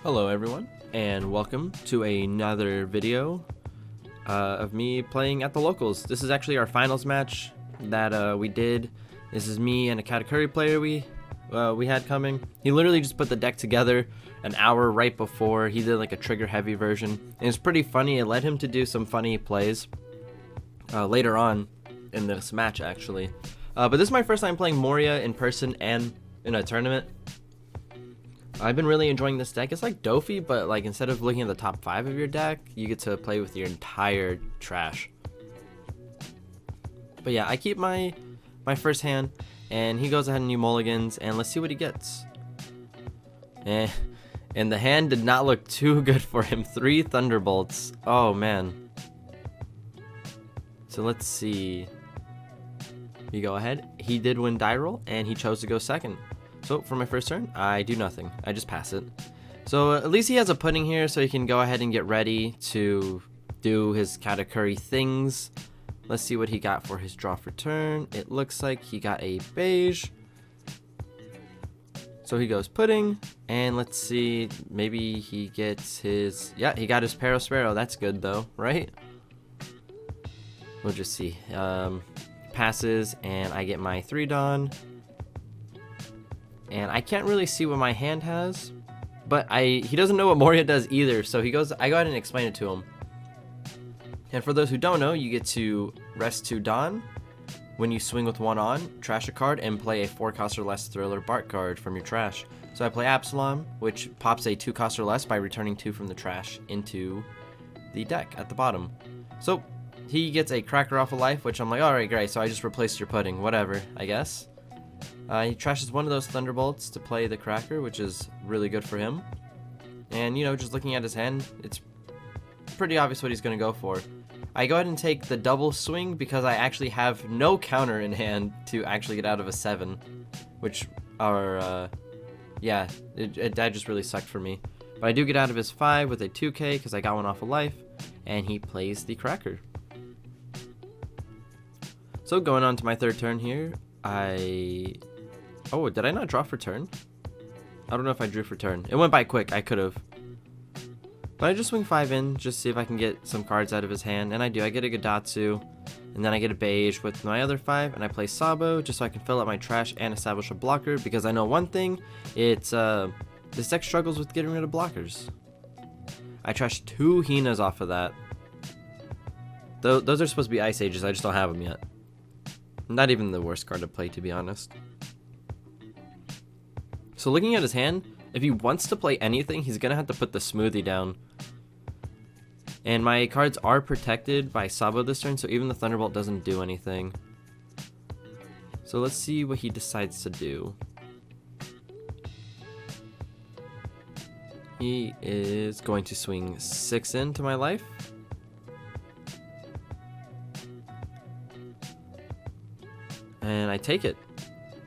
Hello everyone, and welcome to another video of me playing at the locals. This is actually our finals match that we did. This is me and a Katakuri player we had coming. He literally just put the deck together an hour right before. He did like a trigger heavy version, and it's pretty funny. It led him to do some funny plays later on in this match actually. But this is my first time playing Moria in person and in a tournament. I've been really enjoying this deck. It's like Dofi, but like instead of looking at the top 5 of your deck, you get to play with your entire trash. But yeah, I keep my first hand, and he goes ahead and new mulligans, and let's see what he gets. And the hand did not look too good for him. 3 Thunderbolts. Oh man. So let's see. You go ahead. He did win die roll, and he chose to go second. So for my first turn, I do nothing. I just pass it. So at least he has a pudding here, so he can go ahead and get ready to do his Katakuri things. Let's see what he got for his draw for turn. It looks like he got a beige. So he goes pudding, and let's see, maybe he gets his, yeah, he got his Sparrow. That's good though, right? We'll just see. Passes, and I get my 3 Dawn. And I can't really see what my hand has, but he doesn't know what Moria does either, so I go ahead and explain it to him. And for those who don't know, you get to rest 2 Dawn. When you swing with 1 on, trash a card and play a 4-cost or less Thriller Bark card from your trash. So I play Absalom, which pops a 2-cost or less by returning 2 from the trash into the deck at the bottom. So he gets a Cracker off of life, which I'm like, alright, great, so I just replaced your pudding, whatever, I guess. He trashes 1 of those Thunderbolts to play the Cracker, which is really good for him. And, you know, just looking at his hand, it's pretty obvious what he's going to go for. I go ahead and take the double swing because I actually have no counter in hand to actually get out of a 7. Which are, yeah, that just really sucked for me. But I do get out of his 5 with a 2k because I got 1 off of life. And he plays the Cracker. So going on to my 3rd turn here, oh, did I not draw for turn? I don't know if I drew for turn. It went by quick. I could have. But I just swing 5 in, just see if I can get some cards out of his hand. And I do. I get a Gadatsu. And then I get a beige with my other 5. And I play Sabo just so I can fill up my trash and establish a blocker. Because I know one thing. It's, this deck struggles with getting rid of blockers. I trashed 2 Hinas off of that. Those are supposed to be Ice Ages. I just don't have them yet. Not even the worst card to play, to be honest. So looking at his hand, if he wants to play anything, he's going to have to put the Smoothie down. And my cards are protected by Sabo this turn, so even the Thunderbolt doesn't do anything. So let's see what he decides to do. He is going to swing 6 into my life. And I take it.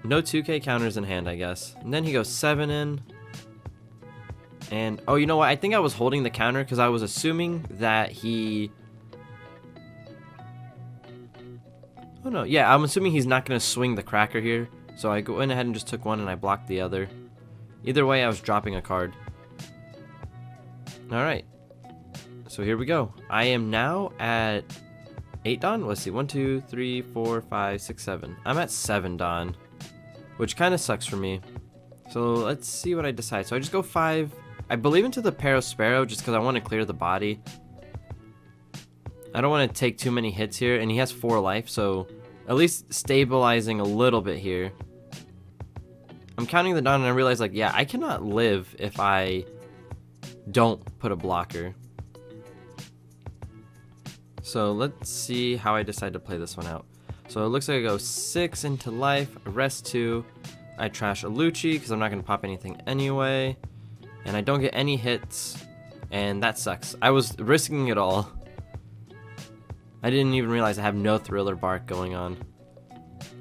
No 2k counters in hand, I guess. And then he goes 7 in. And, oh, you know what? I think I was holding the counter because I was assuming that he... Oh, no. Yeah, I'm assuming he's not going to swing the Cracker here. So I went ahead and just took 1 and I blocked the other. Either way, I was dropping a card. Alright. So here we go. I am now at 8 Dawn? Let's see. 1, 2, 3, 4, 5, 6, 7. I'm at 7 Dawn, which kind of sucks for me. So let's see what I decide. So I just go 5. I believe into the Sparrow just because I want to clear the body. I don't want to take too many hits here, and he has 4 life, so at least stabilizing a little bit here. I'm counting the Dawn, and I realize, like, yeah, I cannot live if I don't put a blocker. So let's see how I decide to play this one out. So it looks like I go 6 into life, I rest 2, I trash a Lucci because I'm not going to pop anything anyway, and I don't get any hits, and that sucks. I was risking it all. I didn't even realize I have no Thriller Bark going on.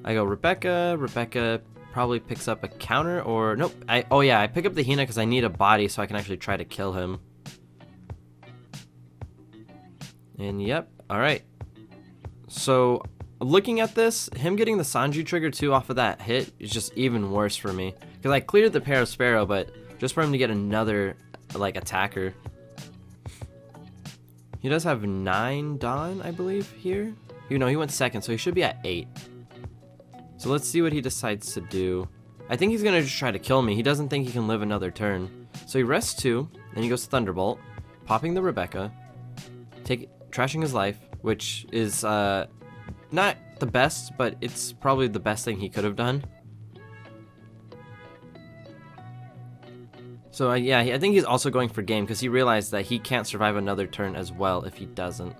I go Rebecca. Rebecca probably picks up a counter, or nope. Oh yeah, I pick up the Hina because I need a body so I can actually try to kill him. And yep, alright. So, looking at this, him getting the Sanji trigger too off of that hit is just even worse for me. Because I cleared the Sparrow, but just for him to get another like attacker. He does have 9 Dawn, I believe, here. You know, he went second, so he should be at 8. So let's see what he decides to do. I think he's gonna just try to kill me. He doesn't think he can live another turn. So he rests 2, then he goes Thunderbolt, popping the Rebecca, trashing his life, which is not the best, but it's probably the best thing he could have done. So yeah, I think he's also going for game because he realized that he can't survive another turn as well if he doesn't.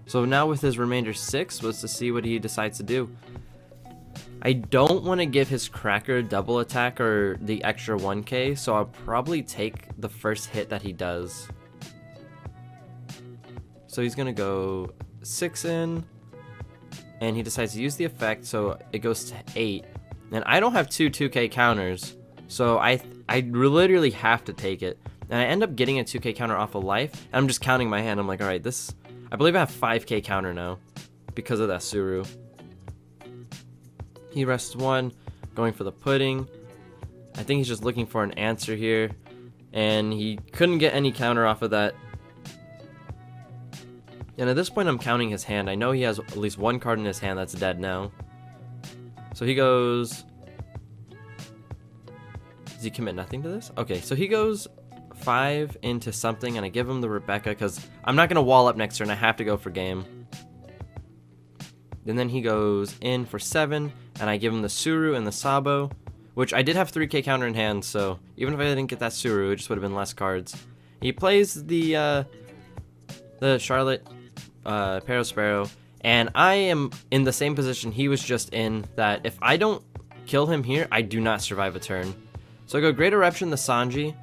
So now with his remainder 6 was to see what he decides to do. I don't want to give his Cracker double attack or the extra 1k, so I'll probably take the first hit that he does. So he's going to go 6 in, and he decides to use the effect, so it goes to 8. And I don't have 2k counters, so I literally have to take it. And I end up getting a 2k counter off of life, and I'm just counting my hand. I'm like, alright, I believe I have 5k counter now because of that Suru. He rests 1, going for the pudding. I think he's just looking for an answer here, and he couldn't get any counter off of that. And at this point I'm counting his hand. I know he has at least 1 card in his hand that's dead now. So he goes... Does he commit nothing to this? Okay, so he goes 5 into something, and I give him the Rebecca because I'm not going to wall up next turn. I have to go for game. And then he goes in for 7, and I give him the Suru and the Sabo, which I did have 3k counter in hand, so even if I didn't get that Suru, it just would have been less cards. He plays the Charlotte Parasparrow, and I am in the same position he was just in, that if I don't kill him here, I do not survive a turn. So I go Great Eruption the Sanji.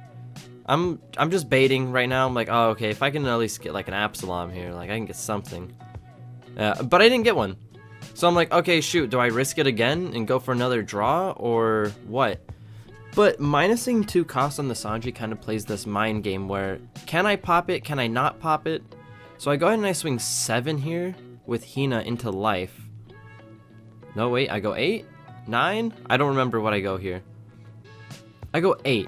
I'm just baiting right now. I'm like, oh, okay, if I can at least get like an Absalom here, like I can get something. But I didn't get one. So I'm like, okay, shoot, do I risk it again and go for another draw or what? But minusing 2 costs on the Sanji kind of plays this mind game where, can I pop it? Can I not pop it? So I go ahead and I swing 7 here with Hina into life. No, wait, I go 8? 9? I don't remember what I go here. I go 8.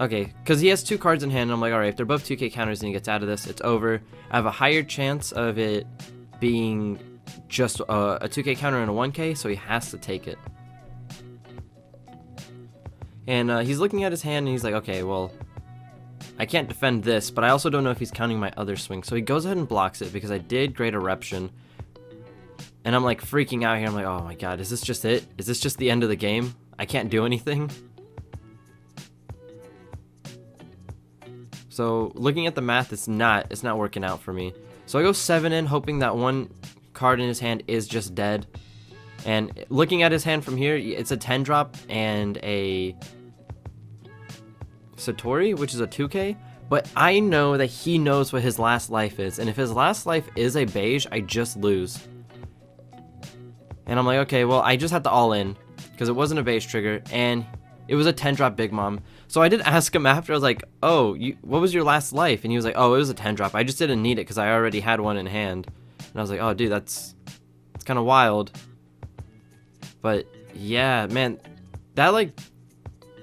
Okay, because he has 2 cards in hand, and I'm like, alright, if they're both 2k counters and he gets out of this, it's over. I have a higher chance of it being just a 2k counter and a 1k, so he has to take it. And he's looking at his hand, and he's like, okay, well, I can't defend this, but I also don't know if he's counting my other swing. So he goes ahead and blocks it, because I did Great Eruption. And I'm like freaking out here. I'm like, oh my god, is this just it? Is this just the end of the game? I can't do anything? So looking at the math, it's not working out for me. So I go 7 in, hoping that 1 card in his hand is just dead. And looking at his hand from here, it's a 10 drop and a Satori, which is a 2k. But I know that he knows what his last life is. And if his last life is a beige, I just lose. And I'm like, okay, well, I just had to all in because it wasn't a beige trigger. And it was a 10 drop Big Mom. So I did ask him after. I was like, oh, what was your last life? And he was like, oh, it was a 10 drop. I just didn't need it because I already had one in hand. And I was like, oh, dude, it's kind of wild. But yeah, man, that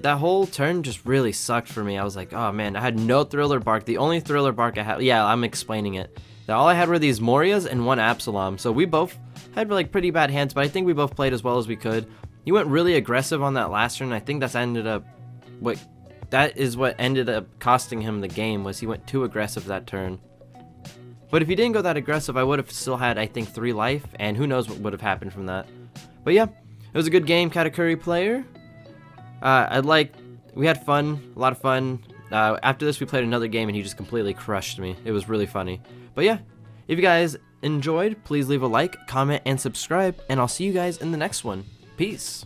whole turn just really sucked for me. I was like, oh man, I had no Thriller Bark. The only Thriller Bark I had, yeah, I'm explaining it. That all I had were these Morias and 1 Absalom. So we both had like pretty bad hands, but I think we both played as well as we could. He went really aggressive on that last turn. I think that is what ended up costing him the game, was he went too aggressive that turn. But if he didn't go that aggressive, I would have still had, I think, 3 life, and who knows what would have happened from that. But yeah, it was a good game, Katakuri player. We had fun, a lot of fun. After this, we played another game, and he just completely crushed me. It was really funny. But yeah, if you guys enjoyed, please leave a like, comment, and subscribe, and I'll see you guys in the next one. Peace.